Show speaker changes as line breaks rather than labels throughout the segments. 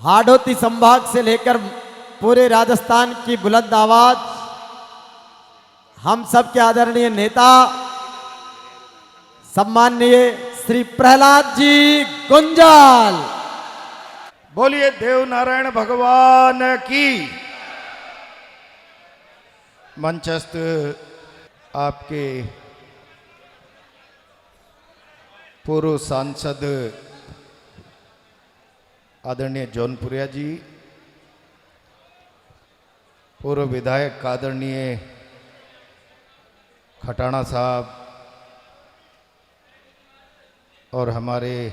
हाड़ौती संभाग से लेकर पूरे राजस्थान की बुलंद आवाज हम सब के आदरणीय नेता सम्माननीय श्री प्रहलाद जी गुंजाल।
बोलिए देव नारायण भगवान की। मंचस्थ आपके पूर्व सांसद आदरणीय जौनपुरिया जी, पूर्व विधायक आदरणीय खटाणा साहब और हमारे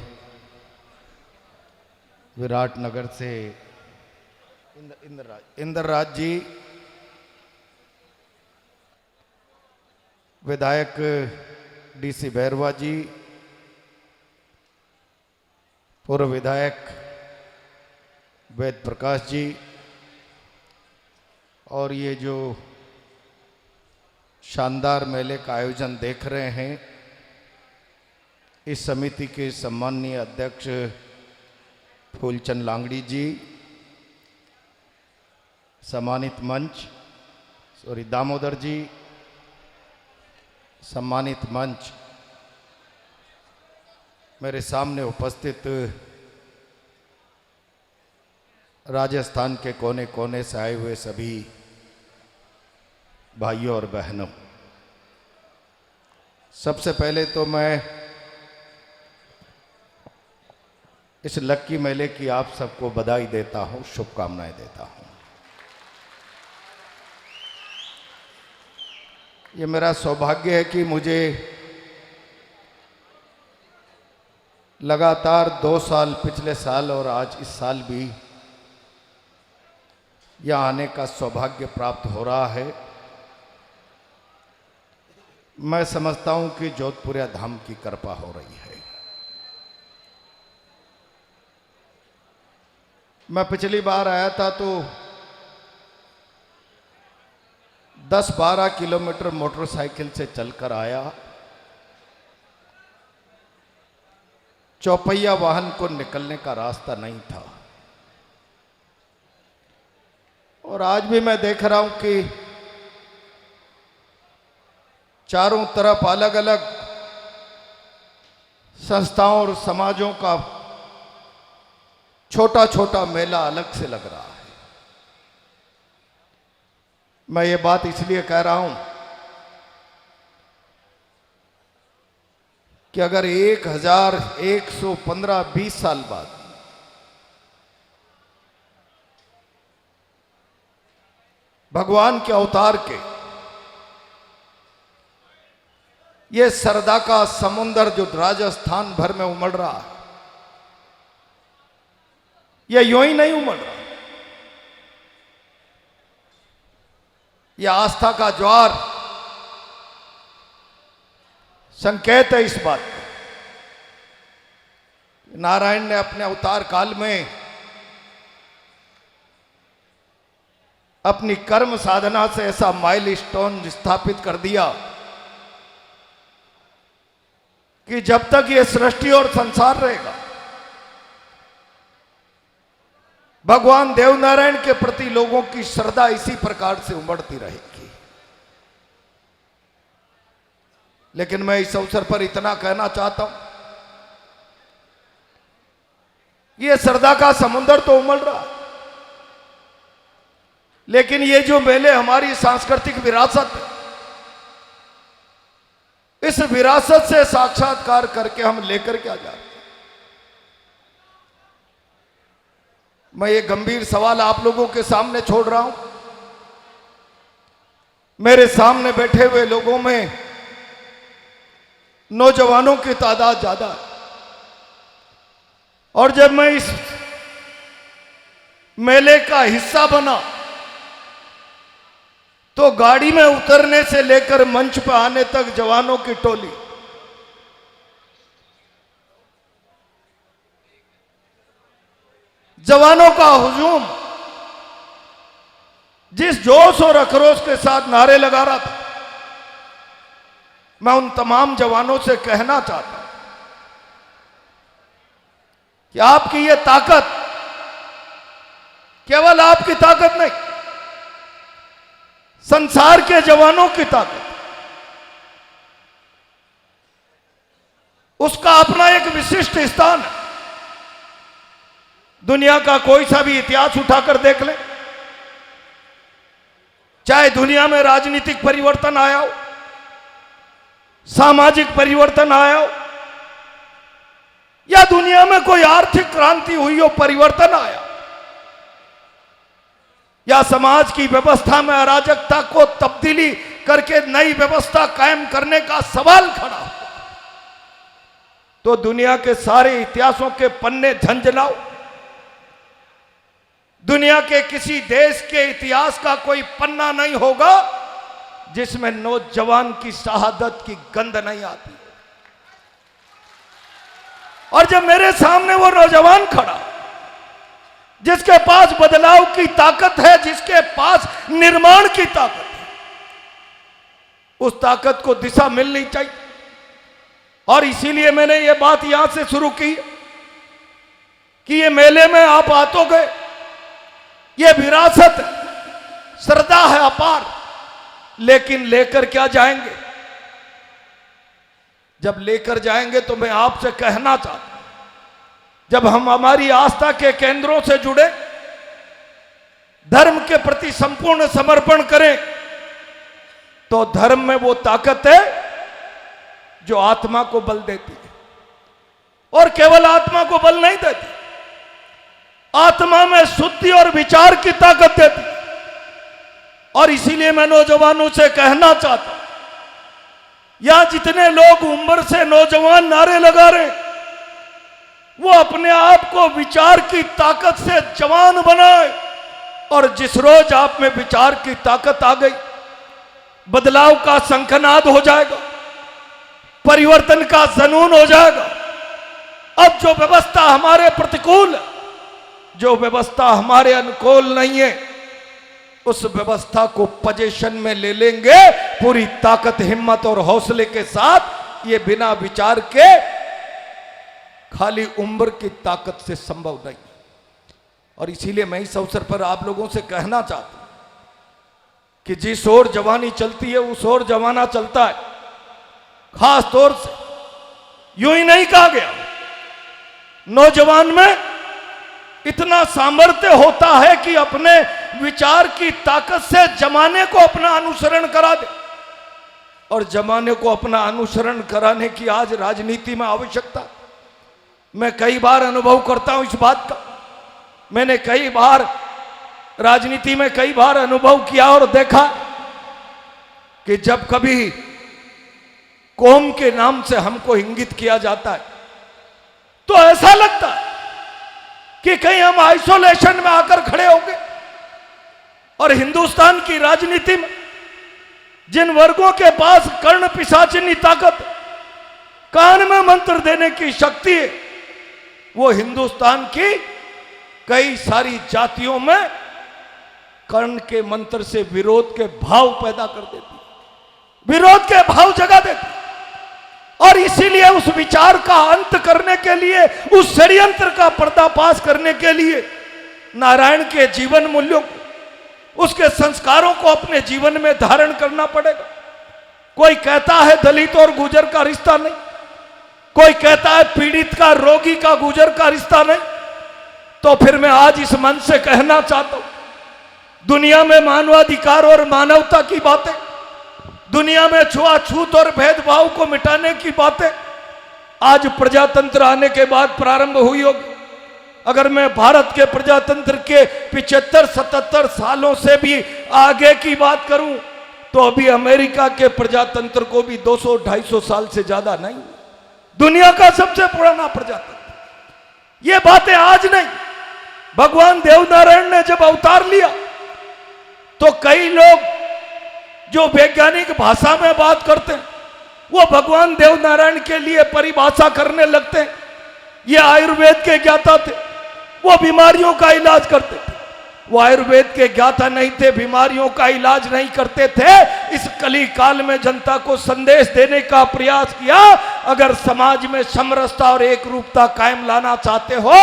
विराटनगर से इंद्रराज जी, विधायक डीसी भैरवा जी, पूर्व विधायक वेद प्रकाश जी, और ये जो शानदार मेले का आयोजन देख रहे हैं, इस समिति के सम्माननीय अध्यक्ष फूलचंद लांगड़ी जी, सम्मानित मंच दामोदर जी, सम्मानित मंच, मेरे सामने उपस्थित राजस्थान के कोने कोने से आए हुए सभी भाइयों और बहनों, सबसे पहले तो मैं इस लक्की मेले की आप सबको बधाई देता हूं, शुभकामनाएं देता हूं। ये मेरा सौभाग्य है कि मुझे लगातार 2 साल, पिछले साल और आज इस साल भी यहाँ आने का सौभाग्य प्राप्त हो रहा है। मैं समझता हूं कि जोधपुरिया धाम की कृपा हो रही है। मैं पिछली बार आया था तो 10-12 किलोमीटर मोटरसाइकिल से चलकर आया। चौपहिया वाहन को निकलने का रास्ता नहीं था। और आज भी मैं देख रहा हूं कि चारों तरफ अलग अलग संस्थाओं और समाजों का छोटा छोटा मेला अलग से लग रहा है। मैं ये बात इसलिए कह रहा हूं कि अगर 1115-20 साल बाद भगवान के अवतार के ये सरदा का समुंदर जो राजस्थान भर में उमड़ रहा है, ये यूं ही नहीं उमड़ रहा। ये आस्था का ज्वार संकेत है इस बात का। नारायण ने अपने अवतार काल में अपनी कर्म साधना से ऐसा माइलस्टोन स्थापित कर दिया कि जब तक ये सृष्टि और संसार रहेगा, भगवान देवनारायण के प्रति लोगों की श्रद्धा इसी प्रकार से उमड़ती रहेगी। लेकिन मैं इस अवसर पर इतना कहना चाहता हूं, ये श्रद्धा का समुद्र तो उमड़ रहा है, लेकिन ये जो मेले हमारी सांस्कृतिक विरासत है, इस विरासत से साक्षात्कार करके हम लेकर क्या जा रहे हैं। मैं ये गंभीर सवाल आप लोगों के सामने छोड़ रहा हूं। मेरे सामने बैठे हुए लोगों में नौजवानों की तादाद ज्यादा है, और जब मैं इस मेले का हिस्सा बना तो गाड़ी में उतरने से लेकर मंच पर आने तक जवानों की टोली, जवानों का हुजूम जिस जोश और आक्रोश के साथ नारे लगा रहा था, मैं उन तमाम जवानों से कहना चाहता हूं कि आपकी ये ताकत केवल आपकी ताकत नहीं, संसार के जवानों की ताकत, उसका अपना एक विशिष्ट स्थान है। दुनिया का कोई सा भी इतिहास उठाकर देख ले, चाहे दुनिया में राजनीतिक परिवर्तन आया हो, सामाजिक परिवर्तन आया हो, या दुनिया में कोई आर्थिक क्रांति हुई हो, परिवर्तन आया, या समाज की व्यवस्था में अराजकता को तब्दीली करके नई व्यवस्था कायम करने का सवाल खड़ा हो, तो दुनिया के सारे इतिहासों के पन्ने झंझनाओ, दुनिया के किसी देश के इतिहास का कोई पन्ना नहीं होगा जिसमें नौजवान की शहादत की गंध नहीं आती। और जब मेरे सामने वो नौजवान खड़ा, जिसके पास बदलाव की ताकत है, जिसके पास निर्माण की ताकत है, उस ताकत को दिशा मिलनी चाहिए। और इसीलिए मैंने ये बात यहां से शुरू की कि ये मेले में आप आ तो गए, ये विरासत है, श्रद्धा है अपार, लेकिन लेकर क्या जाएंगे? जब लेकर जाएंगे तो मैं आपसे कहना चाहता हूं, जब हम हमारी आस्था के केंद्रों से जुड़े, धर्म के प्रति संपूर्ण समर्पण करें, तो धर्म में वो ताकत है जो आत्मा को बल देती है, और केवल आत्मा को बल नहीं देती, आत्मा में शुद्धि और विचार की ताकत देती। और इसीलिए मैं नौजवानों से कहना चाहता हूं, यहां जितने लोग उम्र से नौजवान नारे लगा रहे, वो अपने आप को विचार की ताकत से जवान बनाए। और जिस रोज आप में विचार की ताकत आ गई, बदलाव का शंखनाद हो जाएगा, परिवर्तन का जनून हो जाएगा। अब जो व्यवस्था हमारे प्रतिकूल है, जो व्यवस्था हमारे अनुकूल नहीं है, उस व्यवस्था को पोजीशन में ले लेंगे पूरी ताकत, हिम्मत और हौसले के साथ। ये बिना विचार के, खाली उम्र की ताकत से संभव नहीं। और इसीलिए मैं इस अवसर पर आप लोगों से कहना चाहता हूं कि जिस ओर जवानी चलती है, उस ओर जमाना चलता है। खास तौर से यूं ही नहीं कहा गया, नौजवान में इतना सामर्थ्य होता है कि अपने विचार की ताकत से जमाने को अपना अनुसरण करा दे। और जमाने को अपना अनुसरण कराने की आज राजनीति में आवश्यकता। मैं कई बार अनुभव करता हूं इस बात का। मैंने कई बार राजनीति में कई बार अनुभव किया और देखा कि जब कभी कौम के नाम से हमको इंगित किया जाता है, तो ऐसा लगता है कि कहीं हम आइसोलेशन में आकर खड़े होंगे। और हिंदुस्तान की राजनीति में जिन वर्गों के पास कर्ण पिशाचिनी ताकत, कान में मंत्र देने की शक्ति है, वो हिंदुस्तान की कई सारी जातियों में कर्ण के मंत्र से विरोध के भाव पैदा कर देती, विरोध के भाव जगा देती। और इसीलिए उस विचार का अंत करने के लिए, उस षड्यंत्र का पर्दाफाश करने के लिए नारायण के जीवन मूल्यों को, उसके संस्कारों को अपने जीवन में धारण करना पड़ेगा। कोई कहता है दलित और गुर्जर का रिश्ता नहीं, कोई कहता है पीड़ित का, रोगी का, गुर्जर का रिश्ता नहीं। तो फिर मैं आज इस मंच से कहना चाहता हूं, दुनिया में मानवाधिकार और मानवता की बातें, दुनिया में छुआछूत और भेदभाव को मिटाने की बातें आज प्रजातंत्र आने के बाद प्रारंभ हुई होगी। अगर मैं भारत के प्रजातंत्र के 75-77 सालों से भी आगे की बात करूं, तो अभी अमेरिका के प्रजातंत्र को भी 200-250 साल से ज्यादा नहीं, दुनिया का सबसे पुराना प्रजातंत्र। ये बातें आज नहीं, भगवान देवनारायण ने जब अवतार लिया तो कई लोग जो वैज्ञानिक भाषा में बात करते हैं, वो भगवान देवनारायण के लिए परिभाषा करने लगते हैं। ये आयुर्वेद के ज्ञाता थे, वो बीमारियों का इलाज करते थे, वो आयुर्वेद के ज्ञाता नहीं थे, बीमारियों का इलाज नहीं करते थे। इस कली काल में जनता को संदेश देने का प्रयास किया, अगर समाज में समरसता और एक रूपता कायम लाना चाहते हो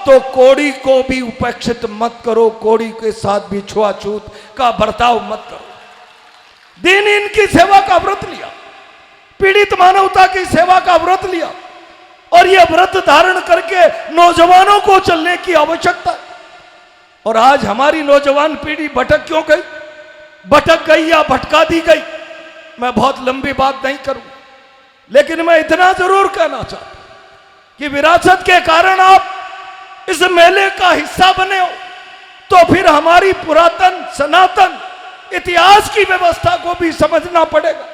तो कोड़ी को भी उपेक्षित मत करो, कोड़ी के साथ भी छुआछूत का बर्ताव मत करो। दीन इनकी सेवा का व्रत लिया, पीड़ित मानवता की सेवा का व्रत लिया, और यह व्रत धारण करके नौजवानों को चलने की आवश्यकता है। और आज हमारी नौजवान पीढ़ी भटक क्यों गई, भटक गई या भटका दी गई, मैं बहुत लंबी बात नहीं करूंगा, लेकिन मैं इतना जरूर कहना चाहता हूं कि विरासत के कारण आप इस मेले का हिस्सा बने हो, तो फिर हमारी पुरातन सनातन इतिहास की व्यवस्था को भी समझना पड़ेगा।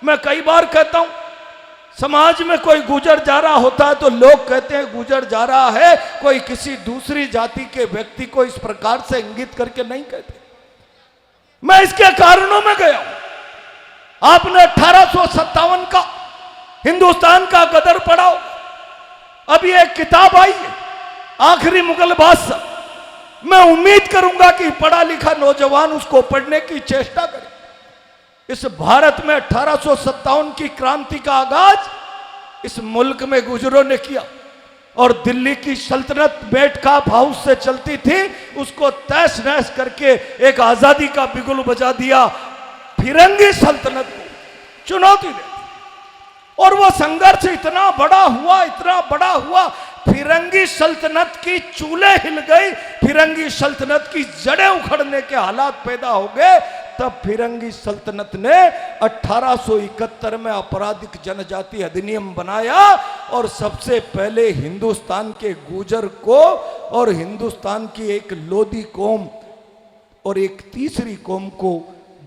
मैं कई बार कहता हूं, समाज में कोई गुजर जा रहा होता है तो लोग कहते हैं गुजर जा रहा है, कोई किसी दूसरी जाति के व्यक्ति को इस प्रकार से इंगित करके नहीं कहते। मैं इसके कारणों में गया हूं। आपने 1857 का हिंदुस्तान का गदर पढ़ा हो, अभी एक किताब आई है आखिरी मुगल बादशाह, मैं उम्मीद करूंगा कि पढ़ा लिखा नौजवान उसको पढ़ने की चेष्टा करे। इस भारत में 1857 की क्रांति का आगाज इस मुल्क में गुजरों ने किया, और दिल्ली की सल्तनत मेटकाफ हाउस से चलती थी, उसको तहस नहस करके एक आजादी का बिगुल बजा दिया, फिरंगी सल्तनत को चुनौती दे। और वो संघर्ष इतना बड़ा हुआ, इतना बड़ा हुआ, फिरंगी सल्तनत की चूल्हे हिल गई, फिरंगी सल्तनत की जड़ें उखड़ने के हालात पैदा हो गए। तब फिरंगी सल्तनत ने 1871 में आपराधिक जनजाति अधिनियम बनाया, और सबसे पहले हिंदुस्तान के गुजर को और हिंदुस्तान की एक लोधी कौम और एक तीसरी कौम को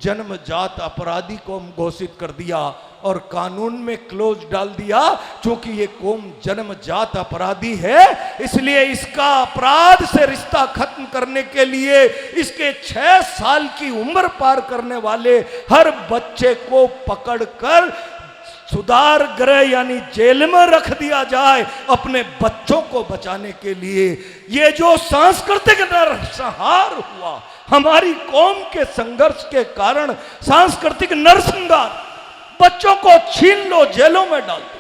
जन्मजात अपराधी कौम घोषित कर दिया, और कानून में क्लोज डाल दिया। क्योंकि ये कौम जन्मजात अपराधी है, इसलिए इसका अपराध से रिश्ता खत्म करने के लिए इसके 6 साल की उम्र पार करने वाले हर बच्चे को पकड़कर सुधार गृह यानी जेल में रख दिया जाए, अपने बच्चों को बचाने के लिए। ये जो सांस्कृतिक नरसंहार हुआ, हमारी कौम के संघर्ष के कारण सांस्कृतिक नरसंहार, बच्चों को छीन लो, जेलों में डाल दो,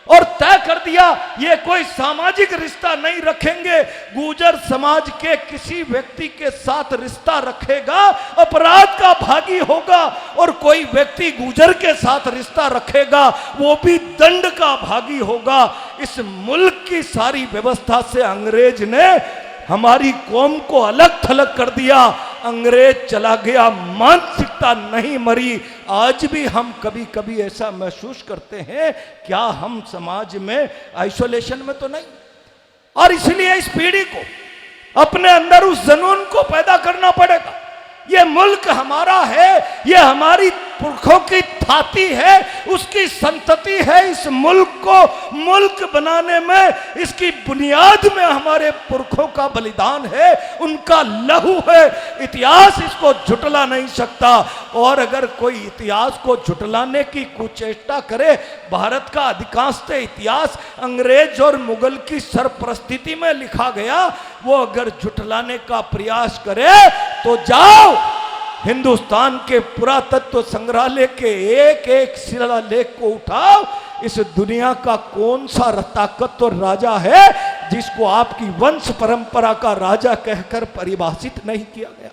और तय कर दिया ये कोई सामाजिक रिश्ता नहीं रखेंगे। गुर्जर समाज के किसी व्यक्ति के साथ रिश्ता रखेगा अपराध का भागी होगा, और कोई व्यक्ति गुर्जर के साथ रिश्ता रखेगा वो भी दंड का भागी होगा। इस मुल्क की सारी व्यवस्था से अंग्रेज ने हमारी कौम को अलग थलग कर दिया। अंग्रेज चला गया, मानसिकता नहीं मरी। आज भी हम कभी कभी ऐसा महसूस करते हैं, क्या हम समाज में आइसोलेशन में तो नहीं? और इसलिए इस पीढ़ी को अपने अंदर उस जुनून को पैदा करना पड़ेगा। ये मुल्क हमारा है, ये हमारी पुरखों की थाती है, उसकी संतति है। इस मुल्क को मुल्क बनाने में, इसकी बुनियाद में हमारे पुरखों का बलिदान है, उनका लहू है। इतिहास इसको झुटला नहीं सकता, और अगर कोई इतिहास को झुटलाने की कुचेष्टा करे, भारत का अधिकांशतः इतिहास अंग्रेज और मुगल की सरपरस्तिति में लिखा गया, वो अगर झुटलाने का प्रयास करे तो जाओ हिंदुस्तान के पुरातत्व संग्रहालय के एक एक शिलालेख को उठाओ। इस दुनिया का कौन सा ताकतवर राजा है जिसको आपकी वंश परंपरा का राजा कहकर परिभाषित नहीं किया गया?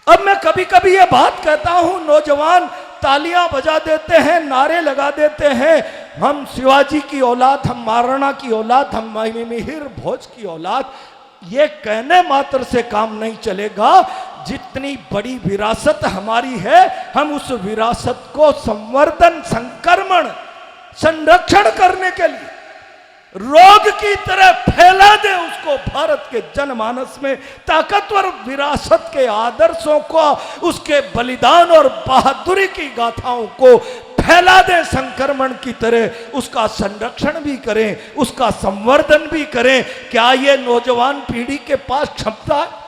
अब मैं कभी कभी ये बात कहता हूं, नौजवान तालियां बजा देते हैं, नारे लगा देते हैं, हम शिवाजी की औलाद, हम महाराणा की औलाद, हम मिहिर भोज की औलाद। ये कहने मात्र से काम नहीं चलेगा। जितनी बड़ी विरासत हमारी है, हम उस विरासत को संवर्धन, संक्रमण, संरक्षण करने के लिए रोग की तरह फैला दे उसको भारत के जनमानस में। ताकतवर विरासत के आदर्शों को, उसके बलिदान और बहादुरी की गाथाओं को फैला दें संक्रमण की तरह, उसका संरक्षण भी करें, उसका संवर्धन भी करें। क्या ये नौजवान पीढ़ी के पास क्षमता है?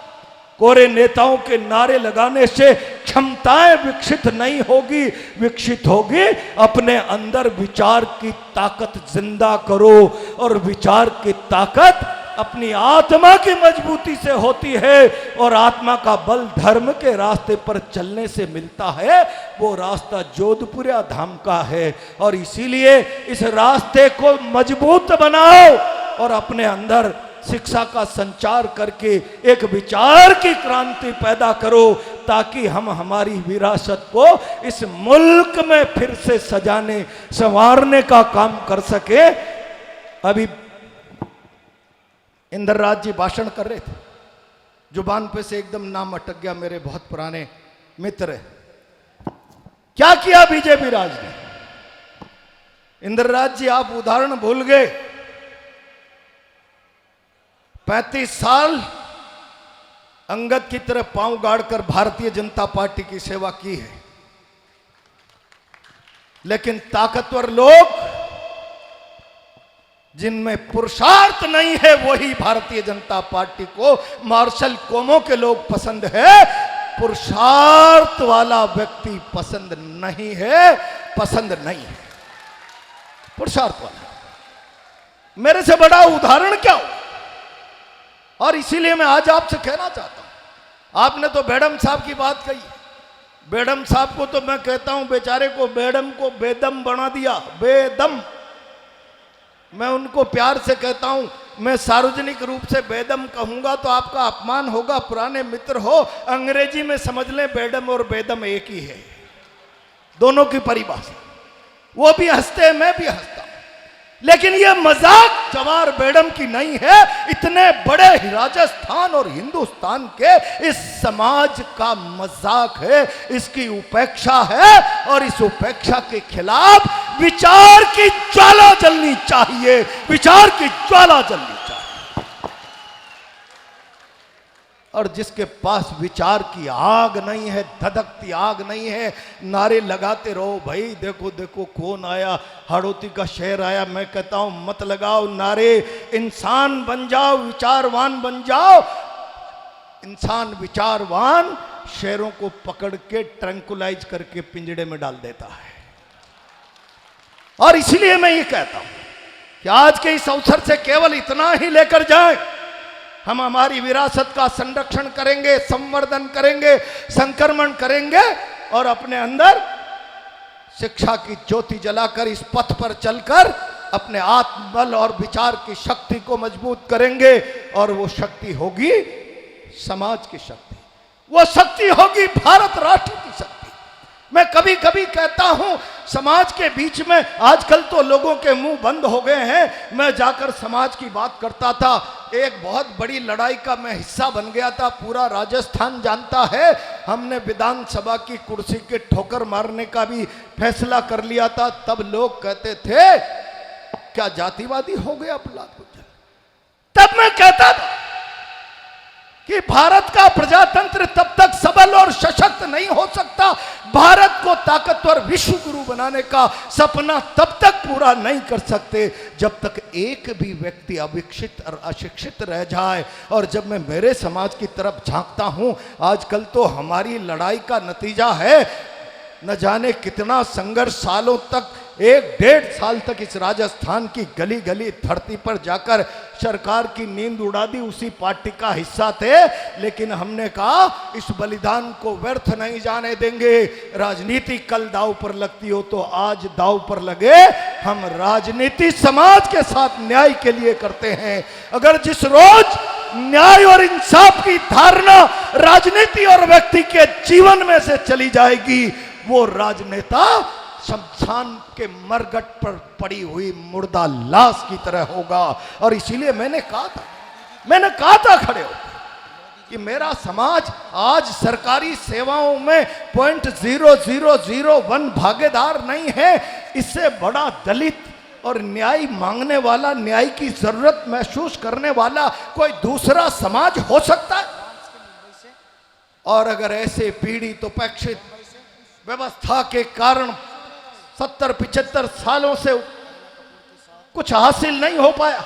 कोरे नेताओं के नारे लगाने से क्षमताएं विकसित नहीं होगी, विकसित होगी अपने अंदर विचार की ताकत जिंदा करो, और विचार की ताकत अपनी आत्मा की मजबूती से होती है और आत्मा का बल धर्म के रास्ते पर चलने से मिलता है। वो रास्ता जोधपुरिया धाम का है और इसीलिए इस रास्ते को मजबूत बनाओ और अपने अंदर शिक्षा का संचार करके एक विचार की क्रांति पैदा करो ताकि हम हमारी विरासत को इस मुल्क में फिर से सजाने संवारने का काम कर सके। अभी इंद्रराज जी भाषण कर रहे थे, जुबान पे से एकदम नाम अटक गया, मेरे बहुत पुराने मित्र है। क्या किया बीजेपी राज ने? इंद्रराज जी आप उदाहरण भूल गए। 35 साल अंगद की तरह पांव गाड़कर भारतीय जनता पार्टी की सेवा की है, लेकिन ताकतवर लोग जिनमें पुरुषार्थ नहीं है वही भारतीय जनता पार्टी को मार्शल कोमो के लोग पसंद है। पुरुषार्थ वाला व्यक्ति पसंद नहीं है, पसंद नहीं है पुरुषार्थ वाला। मेरे से बड़ा उदाहरण क्या हो? और इसीलिए मैं आज आपसे कहना चाहता हूं, आपने तो बेडम साहब की बात कही। बेडम साहब को तो मैं कहता हूं बेचारे को, बेडम को बेदम बना दिया, बेदम। मैं उनको प्यार से कहता हूं, मैं सार्वजनिक रूप से बेदम कहूंगा तो आपका अपमान होगा, पुराने मित्र हो। अंग्रेजी में समझ लें बेडम और बेदम एक ही है, दोनों की परिभाषा। वो भी हंसते हैं, मैं भी हंसता हूं, लेकिन ये मजाक जवार बेडम की नहीं है। इतने बड़े राजस्थान और हिंदुस्तान के इस समाज का मजाक है, इसकी उपेक्षा है और इस उपेक्षा के खिलाफ विचार की ज्वाला जलनी चाहिए, विचार की ज्वाला जलनी चाहिए। और जिसके पास विचार की आग नहीं है, धधकती आग नहीं है, नारे लगाते रहो, भाई देखो देखो कौन आया, हाड़ौती का शेर आया। मैं कहता हूं मत लगाओ नारे, इंसान बन जाओ, विचारवान बन जाओ। इंसान विचारवान शेरों को पकड़ के ट्रैंकुलाइज करके पिंजड़े में डाल देता है। और इसलिए मैं ये कहता हूं कि आज के इस अवसर से केवल इतना ही लेकर जाएं, हम हमारी विरासत का संरक्षण करेंगे, संवर्धन करेंगे, संक्रमण करेंगे और अपने अंदर शिक्षा की ज्योति जलाकर इस पथ पर चलकर अपने आत्मबल और विचार की शक्ति को मजबूत करेंगे। और वो शक्ति होगी समाज की शक्ति, वो शक्ति होगी भारत राष्ट्र की शक्ति। मैं कभी कभी कहता हूं समाज के बीच में आजकल तो लोगों के मुंह बंद हो गए हैं। मैं जाकर समाज की बात करता था, एक बहुत बड़ी लड़ाई का मैं हिस्सा बन गया था, पूरा राजस्थान जानता है। हमने विधानसभा की कुर्सी के ठोकर मारने का भी फैसला कर लिया था। तब लोग कहते थे क्या जातिवादी हो गया प्रहलाद गुर्जर। तब मैं कहता था कि भारत का प्रजातंत्र तब तक सबल और सशक्त नहीं हो सकता, भारत को ताकतवर विश्व गुरु बनाने का सपना तब तक पूरा नहीं कर सकते जब तक एक भी व्यक्ति अविकसित और अशिक्षित रह जाए। और जब मैं मेरे समाज की तरफ झांकता हूं, आजकल तो हमारी लड़ाई का नतीजा है न जाने कितना संघर्ष, सालों तक, 1-1.5 साल तक इस राजस्थान की गली गली धरती पर जाकर सरकार की नींद उड़ा दी। उसी पार्टी का हिस्सा थे, लेकिन हमने कहा इस बलिदान को व्यर्थ नहीं जाने देंगे। राजनीति कल दांव पर लगती हो तो आज दांव पर लगे। हम राजनीति समाज के साथ न्याय के लिए करते हैं। अगर जिस रोज न्याय और इंसाफ की धारणा राजनीति और व्यक्ति के जीवन में से चली जाएगी, वो राजनेता शमशान के मरघट पर पड़ी हुई मुर्दा लाश की तरह होगा। और इसीलिए मैंने कहा था खड़े हो कि मेरा समाज आज सरकारी सेवाओं में 0.0001 भागीदार नहीं है। इससे बड़ा दलित और न्याय मांगने वाला, न्याय की जरूरत महसूस करने वाला कोई दूसरा समाज हो सकता है? और अगर ऐसे पीड़ित उपेक्षित व्यवस्था के कारण 70-75 सालों से कुछ हासिल नहीं हो पाया,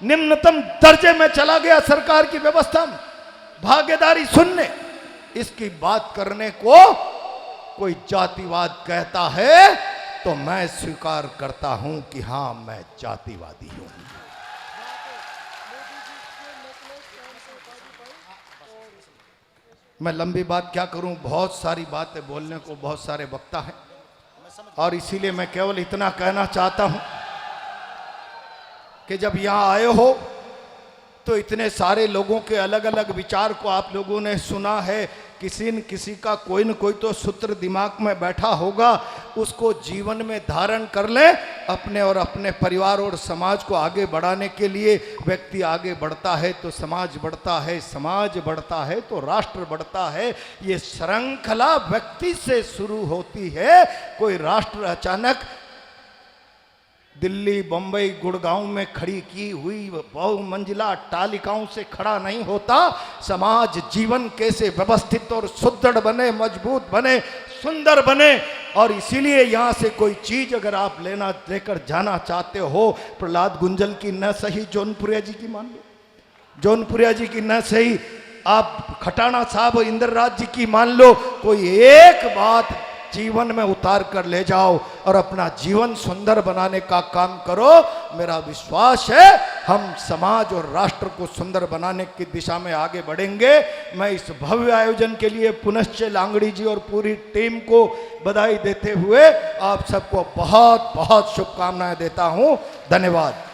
निम्नतम दर्जे में चला गया सरकार की व्यवस्था में भागीदारी सुनने, इसकी बात करने को कोई जातिवाद कहता है तो मैं स्वीकार करता हूं कि हां मैं जातिवादी हूं। मैं लंबी बात क्या करूं, बहुत सारी बातें बोलने को बहुत सारे वक्ता हैं, और इसीलिए मैं केवल इतना कहना चाहता हूं कि जब यहां आए हो तो इतने सारे लोगों के अलग अलग विचार को आप लोगों ने सुना है। किसी न किसी का कोई न कोई तो सूत्र दिमाग में बैठा होगा, उसको जीवन में धारण कर ले। अपने और अपने परिवार और समाज को आगे बढ़ाने के लिए व्यक्ति आगे बढ़ता है तो समाज बढ़ता है, समाज बढ़ता है तो राष्ट्र बढ़ता है। ये श्रृंखला व्यक्ति से शुरू होती है। कोई राष्ट्र अचानक दिल्ली, बंबई, गुड़गांव में खड़ी की हुई बहुमंजिला अट्टालिकाओं से खड़ा नहीं होता। समाज जीवन कैसे व्यवस्थित और सुदृढ़ बने, मजबूत बने, सुंदर बने, और इसीलिए यहाँ से कोई चीज अगर आप लेकर जाना चाहते हो, प्रहलाद गुंजल की न सही जौनपुरिया जी की मान लो, जौनपुरिया जी की न सही आप खटाना साहब इंद्रराज जी की मान लो। कोई एक बात जीवन में उतार कर ले जाओ और अपना जीवन सुंदर बनाने का काम करो। मेरा विश्वास है हम समाज और राष्ट्र को सुंदर बनाने की दिशा में आगे बढ़ेंगे। मैं इस भव्य आयोजन के लिए पुनश्च लांगड़ी जी और पूरी टीम को बधाई देते हुए आप सबको बहुत बहुत शुभकामनाएं देता हूं। धन्यवाद।